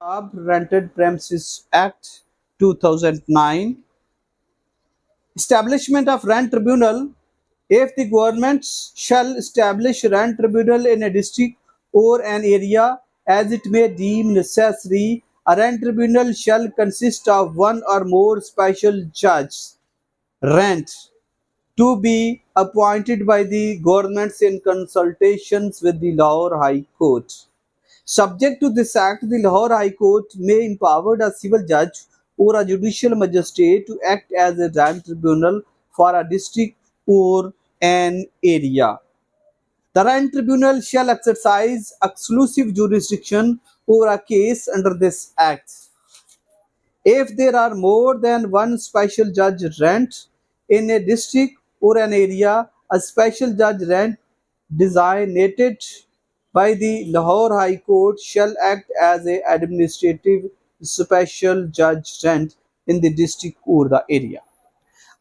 Punjab Rented Premises Act 2009. Establishment of rent tribunal. If the government shall establish rent tribunal in a district or an area as it may deem necessary, a rent tribunal shall consist of one or more special judges, rent, to be appointed by the governments in consultations with the Lahore High Court. Subject to this act, the Lahore High Court may empower a civil judge or a judicial magistrate to act as a rent tribunal for a district or an area. The rent tribunal shall exercise exclusive jurisdiction over a case under this act. If there are more than one special judge rent in a district or an area, a special judge rent designated by the Lahore High Court shall act as a administrative special judge rent in the district or the area.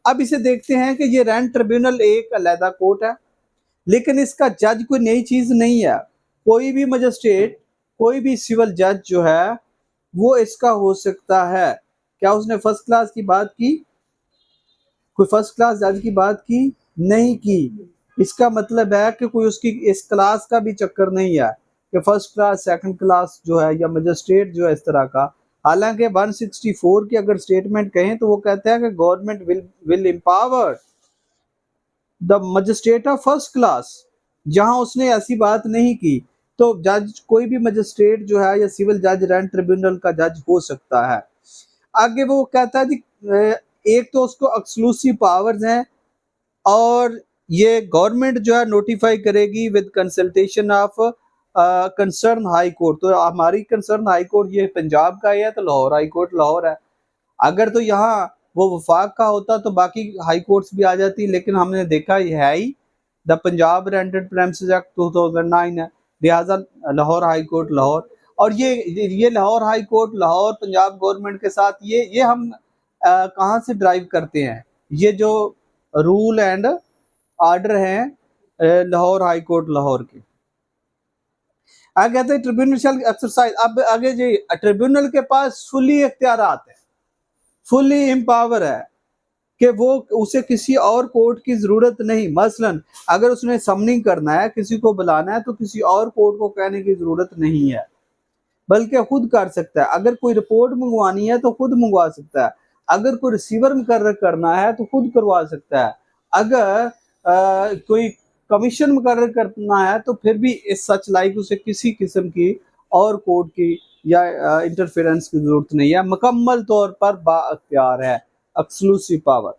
अब इसे देखते हैं कि ये rent tribunal एक अलहदा court है, लेकिन इसका जज कोई नई चीज नहीं है। कोई भी मजिस्ट्रेट, कोई भी सिविल जज जो है वो इसका हो सकता है। क्या उसने फर्स्ट क्लास की बात की? कोई फर्स्ट क्लास जज की बात की? नहीं की। इसका मतलब है कि कोई उसकी इस क्लास का भी चक्कर नहीं है कि फर्स्ट क्लास, सेकंड क्लास जो है या मजिस्ट्रेट जो है इस तरह का। हालांकि 164 की अगर स्टेटमेंट कहें तो वो कहते हैं कि government will empower the magistrate of first class. जहां उसने ऐसी बात नहीं की तो जज, कोई भी मजिस्ट्रेट जो है या सिविल जज रेंट ट्रिब्यूनल का जज हो सकता है। आगे वो कहता है जी, एक तो उसको एक्सक्लूसिव पावर्स हैं और ये गवर्नमेंट जो है नोटिफाई करेगी with consultation of concern high court. तो हमारी कंसर्न हाई कोर्ट ये पंजाब का है तो लाहौर हाई कोर्ट लाहौर है। अगर तो यहाँ वो वफाक का होता तो बाकी हाई कोर्ट्स भी आ जाती, लेकिन हमने देखा ये है ही the Punjab rented premises act 2009 है, लिहाजा लाहौर हाई कोर्ट लाहौर। और ये Lahore high court Lahore Punjab government के साथ ये हम कहाँ से ड्राइव करते हैं? ये जो रूल एंड ऑर्डर हैं लाहौर हाई कोर्ट लाहौर के। आगे कहते हैं ट्रिब्यूनल शैल एक्सरसाइज। अब आगे जी, ट्रिब्यूनल के पास फुली इख्तियारात है, फुली एम्पावर है कि वो उसे किसी और कोर्ट की जरूरत नहीं। मसलन अगर उसने समनिंग करना है, किसी को बुलाना है, तो किसी और कोर्ट को कहने की जरूरत नहीं है, बल्कि खुद कर सकता है। अगर कोई रिपोर्ट मंगवानी है तो खुद मंगवा सकता है। अगर कोई रिसीवर मुकर्रर करना है तो खुद करवा सकता है। अगर कोई कमीशन मुकर्रर करना है तो फिर भी इस सच लाइक उसे किसी किस्म की और कोर्ट की या इंटरफेरेंस की जरूरत नहीं है। मुकम्मल तौर पर बाअख्तियार है, एक्सक्लूसिव पावर।